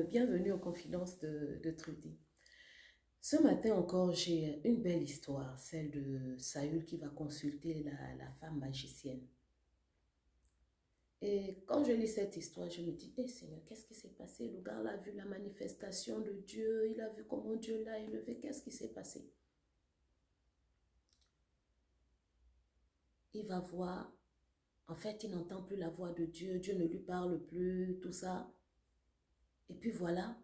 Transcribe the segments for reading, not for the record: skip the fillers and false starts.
Bienvenue aux confidences de Trudy. Ce matin encore, j'ai une belle histoire, celle de Saül qui va consulter la femme magicienne. Et quand je lis cette histoire, je me dis, Seigneur, qu'est-ce qui s'est passé? Le gars là a vu la manifestation de Dieu, il a vu comment Dieu l'a élevé, qu'est-ce qui s'est passé? Il va voir, en fait, il n'entend plus la voix de Dieu, Dieu ne lui parle plus, tout ça. Et puis voilà,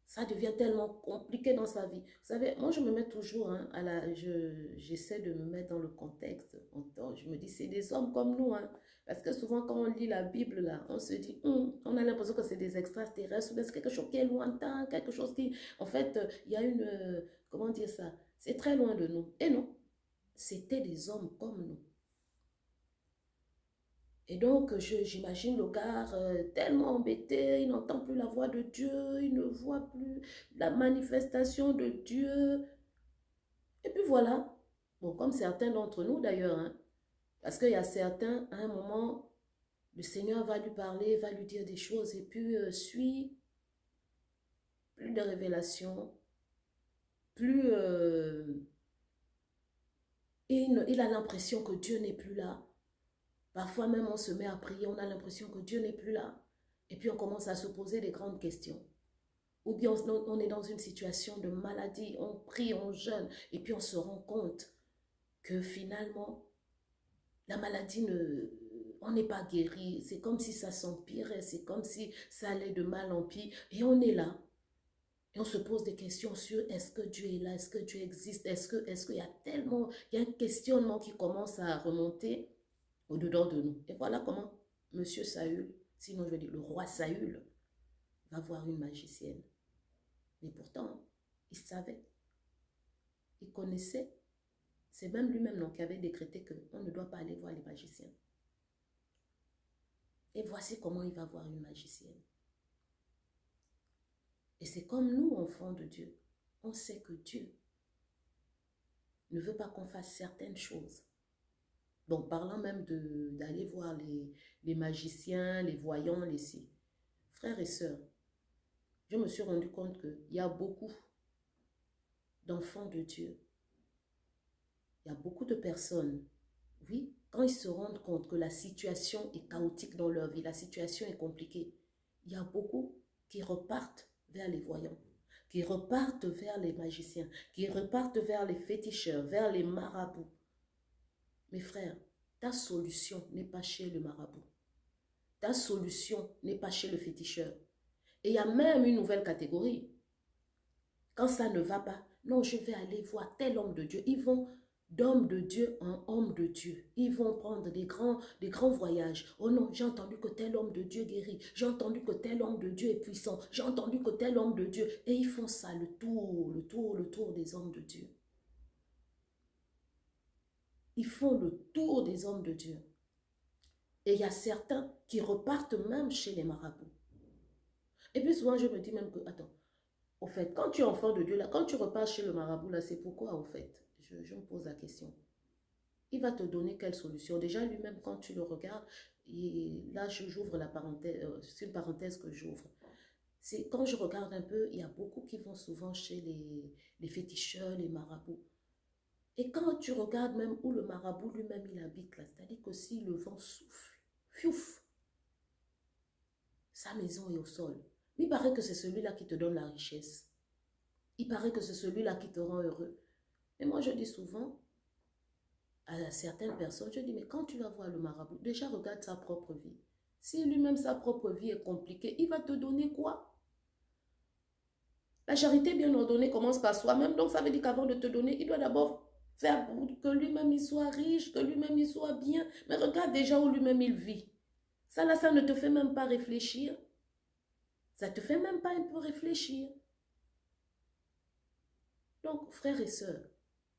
ça devient tellement compliqué dans sa vie. Vous savez, moi, je me mets toujours, hein, j'essaie de me mettre dans le contexte. Je me dis, c'est des hommes comme nous. Hein, parce que souvent, quand on lit la Bible, là, on se dit, on a l'impression que c'est des extraterrestres, mais c'est quelque chose qui est lointain, quelque chose qui... En fait, il y a une... comment dire ça? C'est très loin de nous. Et non, c'était des hommes comme nous. Et donc, j'imagine le gars tellement embêté, il n'entend plus la voix de Dieu, il ne voit plus la manifestation de Dieu. Et puis voilà. Bon, comme certains d'entre nous d'ailleurs, hein, parce qu'il y a certains, à un moment, le Seigneur va lui parler, va lui dire des choses, et puis suit plus de révélations, plus... il a l'impression que Dieu n'est plus là. Parfois même, on se met à prier, on a l'impression que Dieu n'est plus là. Et puis, on commence à se poser des grandes questions. Ou bien, on est dans une situation de maladie, on prie, on jeûne, et puis on se rend compte que finalement, la maladie, on n'est pas guéri. C'est comme si ça s'empirait, c'est comme si ça allait de mal en pis. Et on est là. Et on se pose des questions sur est-ce que Dieu est là, est-ce que Dieu existe, est-ce qu'il y a tellement, il y a un questionnement qui commence à remonter au-dedans de nous. Et voilà comment Monsieur Saül, sinon je vais dire le roi Saül, va voir une magicienne. Mais pourtant, il savait, il connaissait. C'est même lui-même qui avait décrété qu'on ne doit pas aller voir les magiciens. Et voici comment il va voir une magicienne. Et c'est comme nous, enfants de Dieu. On sait que Dieu ne veut pas qu'on fasse certaines choses. Donc, parlant même d'aller voir les magiciens, les voyants, les si. Frères et sœurs, je me suis rendu compte qu'il y a beaucoup d'enfants de Dieu. Il y a beaucoup de personnes, oui, quand ils se rendent compte que la situation est chaotique dans leur vie, la situation est compliquée, il y a beaucoup qui repartent vers les voyants, qui repartent vers les magiciens, qui repartent vers les féticheurs, vers les marabouts. Mes frères, ta solution n'est pas chez le marabout. Ta solution n'est pas chez le féticheur. Et il y a même une nouvelle catégorie. Quand ça ne va pas, non, je vais aller voir tel homme de Dieu. Ils vont d'homme de Dieu en homme de Dieu. Ils vont prendre des grands voyages. Oh non, j'ai entendu que tel homme de Dieu guérit. J'ai entendu que tel homme de Dieu est puissant. J'ai entendu que tel homme de Dieu. Et ils font ça, le tour des hommes de Dieu. Ils font le tour des hommes de Dieu. Et il y a certains qui repartent même chez les marabouts. Et puis souvent, je me dis même que, attends, au fait, quand tu es enfant de Dieu, là, quand tu repars chez le marabout, là, c'est pourquoi, au fait? Je me pose la question. Il va te donner quelle solution? Déjà, lui-même, quand tu le regardes, et là, j'ouvre la parenthèse, c'est une parenthèse que j'ouvre. C'est quand je regarde un peu, il y a beaucoup qui vont souvent chez les féticheurs, les marabouts. Et quand tu regardes même où le marabout lui-même, il habite, là, c'est-à-dire que si le vent souffle, fiouf, sa maison est au sol. Mais il paraît que c'est celui-là qui te donne la richesse. Il paraît que c'est celui-là qui te rend heureux. Et moi, je dis souvent à certaines personnes, je dis, mais quand tu vas voir le marabout, déjà regarde sa propre vie. Si lui-même, sa propre vie est compliquée, il va te donner quoi? La charité bien ordonnée commence par soi-même. Donc, ça veut dire qu'avant de te donner, il doit d'abord faire que lui-même, il soit riche, que lui-même, il soit bien. Mais regarde déjà où lui-même, il vit. Ça, là, ça ne te fait même pas réfléchir. Ça ne te fait même pas un peu réfléchir. Donc, frères et sœurs,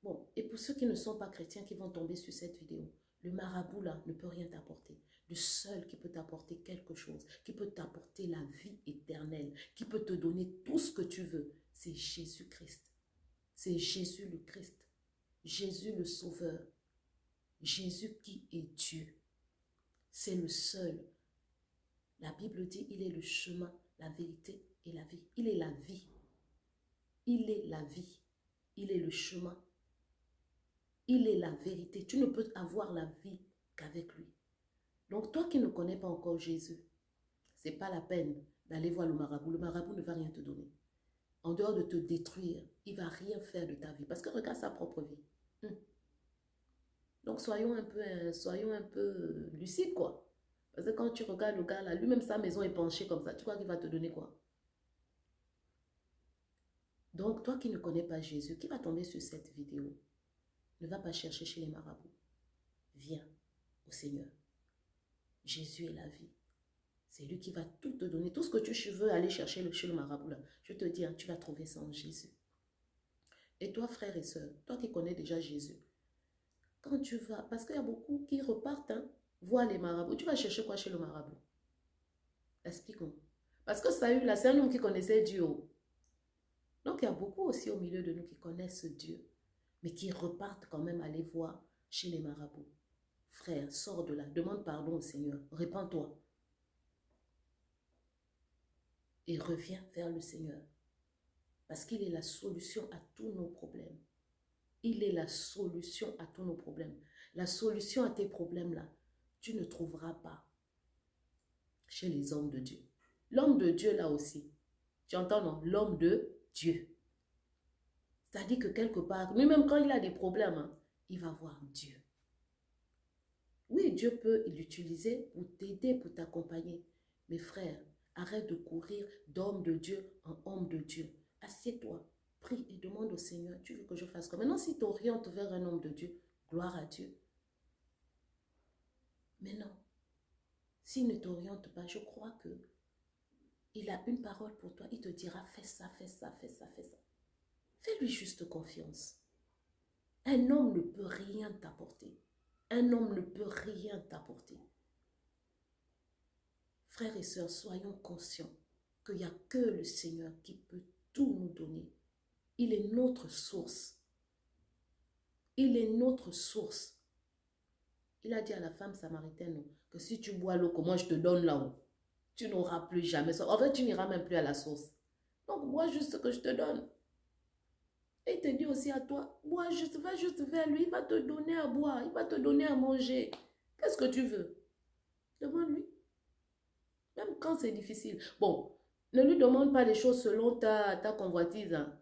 bon, et pour ceux qui ne sont pas chrétiens qui vont tomber sur cette vidéo, le marabout là ne peut rien t'apporter. Le seul qui peut t'apporter quelque chose, qui peut t'apporter la vie éternelle, qui peut te donner tout ce que tu veux, c'est Jésus-Christ. C'est Jésus le Christ. Jésus le Sauveur. Jésus qui est Dieu. C'est le seul. La Bible dit, il est le chemin, la vérité et la vie. Il est la vie. Il est la vie. Il est le chemin. Il est la vérité. Tu ne peux avoir la vie qu'avec lui. Donc, toi qui ne connais pas encore Jésus, ce n'est pas la peine d'aller voir le marabout. Le marabout ne va rien te donner. En dehors de te détruire, il ne va rien faire de ta vie. Parce que regarde sa propre vie. Donc, soyons un peu lucides, quoi. Parce que quand tu regardes le gars là, lui-même sa maison est penchée comme ça. Tu crois qu'il va te donner quoi? Donc, toi qui ne connais pas Jésus, qui va tomber sur cette vidéo, ne va pas chercher chez les marabouts. Viens au Seigneur. Jésus est la vie. C'est lui qui va tout te donner. Tout ce que tu veux aller chercher chez le marabout là, je te dis, hein, tu vas trouver ça en Jésus. Et toi, frère et soeur, toi qui connais déjà Jésus, quand tu vas, parce qu'il y a beaucoup qui repartent, hein, voir les marabouts. Tu vas chercher quoi chez le marabout? Explique-moi. Parce que Saül là, c'est un homme qui connaissait Dieu. Donc, il y a beaucoup aussi au milieu de nous qui connaissent Dieu, mais qui repartent quand même aller voir chez les marabouts. Frère, sors de là, demande pardon au Seigneur, répands-toi. Et reviens vers le Seigneur. Parce qu'il est la solution à tous nos problèmes. Il est la solution à tous nos problèmes. La solution à tes problèmes là, tu ne trouveras pas chez les hommes de Dieu. L'homme de Dieu là aussi, tu entends non? L'homme de Dieu. C'est-à-dire que quelque part, lui-même quand il a des problèmes, hein, il va voir Dieu. Oui, Dieu peut l'utiliser pour t'aider, pour t'accompagner. Mais frère, arrête de courir d'homme de Dieu en homme de Dieu. Assieds-toi, prie et demande au Seigneur, tu veux que je fasse quoi? Maintenant, si tu orientes vers un homme de Dieu, gloire à Dieu. Mais non, s'il ne t'oriente pas, je crois que il a une parole pour toi. Il te dira, fais ça, fais ça, fais ça, fais ça. Fais-lui juste confiance. Un homme ne peut rien t'apporter. Un homme ne peut rien t'apporter. Frères et sœurs, soyons conscients qu'il n'y a que le Seigneur qui peut tout nous donner. Il est notre source. Il est notre source. Il a dit à la femme samaritaine que si tu bois l'eau que moi je te donne là-haut, tu n'auras plus jamais ça. En fait, tu n'iras même plus à la source. Donc, bois juste ce que je te donne. Et il te dit aussi à toi, bois juste, va juste vers lui, il va te donner à boire, il va te donner à manger. Qu'est-ce que tu veux? Demande-lui. Même quand c'est difficile. Bon, ne lui demande pas les choses selon ta convoitise. Hein.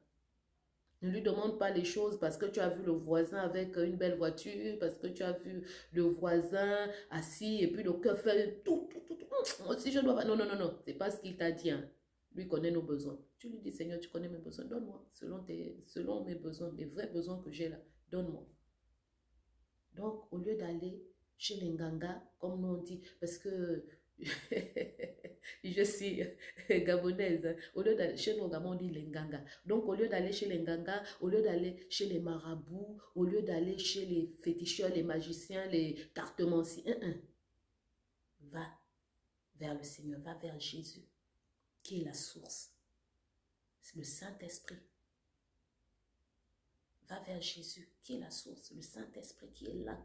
Ne lui demande pas les choses parce que tu as vu le voisin avec une belle voiture, parce que tu as vu le voisin assis et puis le cœur fait tout. Moi aussi, je dois pas. Non, non, non, non. C'est pas ce qu'il t'a dit. Hein. Lui connaît nos besoins. Tu lui dis, Seigneur, tu connais mes besoins. Donne-moi selon mes besoins, les vrais besoins que j'ai là. Donne-moi. Donc, au lieu d'aller chez les Nganga, comme nous on dit, parce que je suis gabonaise, au lieu d'aller chez nos Gabons, on dit les Nganga. Donc, au lieu d'aller chez les Nganga, au lieu d'aller chez les marabouts, au lieu d'aller chez les féticheurs, les magiciens, les cartomanciens, va vers le Seigneur, va vers Jésus, qui est la source. C'est le Saint-Esprit. Va vers Jésus, qui est la source, le Saint-Esprit qui est là,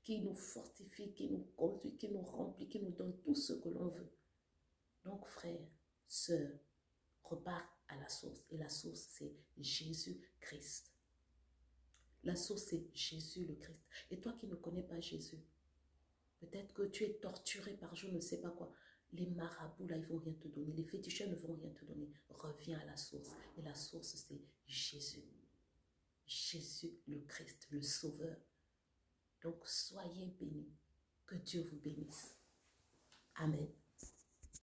qui nous fortifie, qui nous conduit, qui nous remplit, qui nous donne tout ce que l'on veut. Donc, frère, sœur, repars à la source. Et la source, c'est Jésus-Christ. La source, c'est Jésus le Christ. Et toi qui ne connais pas Jésus, peut-être que tu es torturé par je ne sais pas quoi. Les marabouts, là, ils ne vont rien te donner. Les féticheurs ne vont rien te donner. Reviens à la source. Et la source, c'est Jésus. Jésus le Christ, le Sauveur. Donc, soyez bénis. Que Dieu vous bénisse. Amen.